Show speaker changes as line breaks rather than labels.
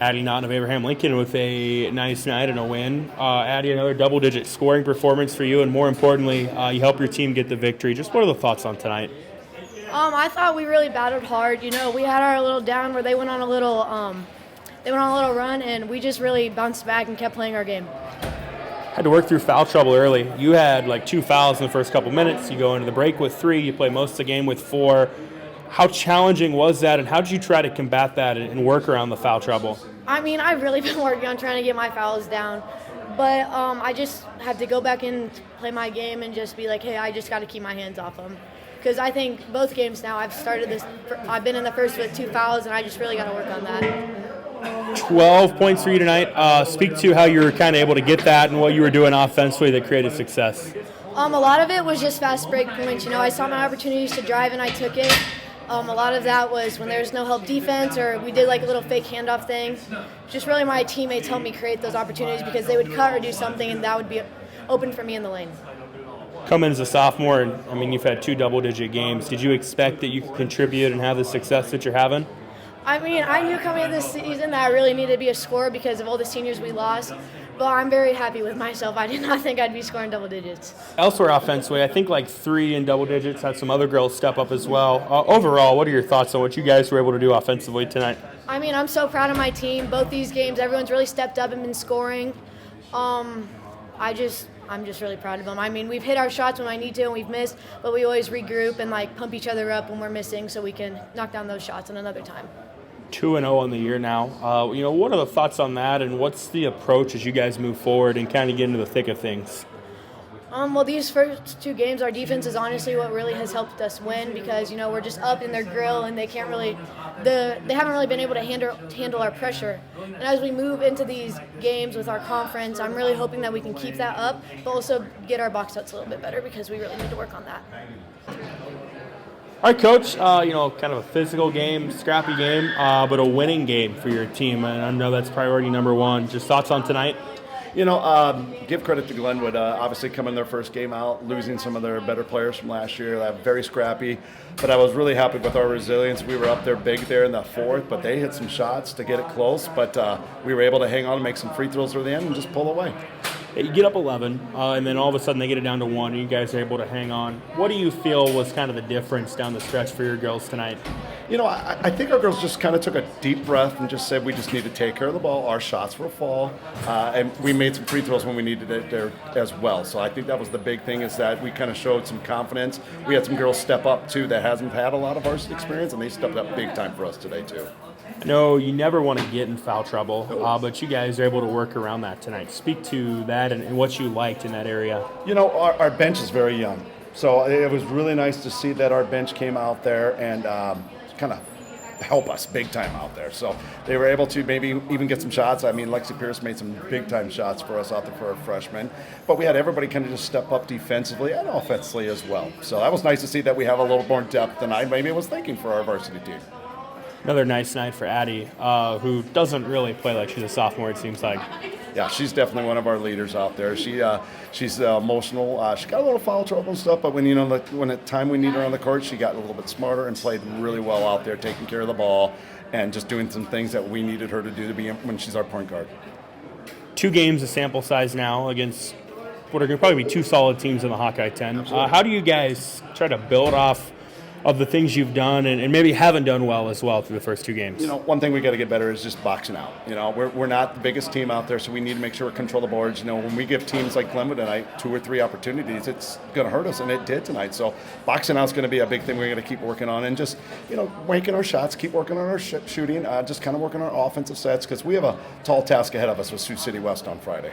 Addie Naughton of Abraham Lincoln with a nice night and a win. Addie, another double-digit scoring performance for you, and more importantly, you help your team get the victory. Just what are the thoughts on tonight?
I thought we really battled hard. We had our little down where they went on a little run, and we just really bounced back and kept playing our game.
Had to work through foul trouble early. You had like 2 fouls in the first couple minutes. You go into the break with 3. You play most of the game with 4. How challenging was that, and how did you try to combat that and work around the foul trouble?
I've really been working on trying to get my fouls down, but I just have to go back in, play my game, and just be like, hey, I just got to keep my hands off them. Because I think both games now I've been in the first with 2 fouls, and I just really got to work on that.
12 points for you tonight. Speak to how you were kind of able to get that and what you were doing offensively that created success.
A lot of it was just fast break points. I saw my opportunities to drive, and I took it. A lot of that was when there was no help defense, or we did like a little fake handoff thing. Just really my teammates helped me create those opportunities because they would cut or do something, and that would be open for me in the lane.
Coming as a sophomore, and you've had 2 double-digit games. Did you expect that you could contribute and have the success that you're having?
I knew coming into this season that I really needed to be a scorer because of all the seniors we lost. But I'm very happy with myself. I did not think I'd be scoring double digits.
Elsewhere offensively, I think like 3 in double digits, had some other girls step up as well. Overall, what are your thoughts on what you guys were able to do offensively tonight?
I'm so proud of my team. Both these games, everyone's really stepped up and been scoring. I'm just really proud of them. We've hit our shots when I need to and we've missed, but we always regroup and pump each other up when we're missing so we can knock down those shots in another time.
2-0 on the year now. What are the thoughts on that, and what's the approach as you guys move forward and kind of get into the thick of things?
Well, these first 2 games, our defense is honestly what really has helped us win because we're just up in their grill and they haven't really been able to handle our pressure. And as we move into these games with our conference, I'm really hoping that we can keep that up, but also get our box outs a little bit better because we really need to work on that.
All right, Coach, kind of a physical game, scrappy game, but a winning game for your team, and I know that's priority number 1. Just thoughts on tonight?
Give credit to Glenwood. Obviously, coming their first game out, losing some of their better players from last year, very scrappy. But I was really happy with our resilience. We were up there big there in the 4th, but they hit some shots to get it close. But we were able to hang on and make some free throws at the end and just pull away.
You get up 11, and then all of a sudden they get it down to 1, and you guys are able to hang on. What do you feel was kind of the difference down the stretch for your girls tonight?
I think our girls just kind of took a deep breath and just said we just need to take care of the ball. Our shots were fall, and we made some free throws when we needed it there as well. So I think that was the big thing is that we kind of showed some confidence. We had some girls step up, too, that hasn't had a lot of varsity experience, and they stepped up big time for us today, too.
I know you never want to get in foul trouble, but you guys are able to work around that tonight. Speak to that and what you liked in that area.
Our bench is very young, so it was really nice to see that our bench came out there and kind of help us big time out there. So they were able to maybe even get some shots. Lexi Pierce made some big time shots for us out there for our freshmen, but we had everybody kind of just step up defensively and offensively as well. So that was nice to see that we have a little more depth than I maybe was thinking for our varsity team.
Another nice night for Addie, who doesn't really play like she's a sophomore, it seems like.
Yeah, she's definitely one of our leaders out there. She's emotional. She got a little foul trouble and stuff, but when the time we need her on the court, she got a little bit smarter and played really well out there, taking care of the ball and just doing some things that we needed her to do when she's our point guard.
2 games of sample size now against what are going to probably be 2 solid teams in the Hawkeye 10. How do you guys try to build off of the things you've done and maybe haven't done well as well through the first 2 games?
One thing we got to get better is just boxing out. We're not the biggest team out there, so we need to make sure we control the boards. When we give teams like Glenwood tonight 2 or 3 opportunities, it's going to hurt us, and it did tonight. So boxing out is going to be a big thing we're going to keep working on, and just making our shots, keep working on our shooting, just kind of working on our offensive sets because we have a tall task ahead of us with Sioux City West on Friday.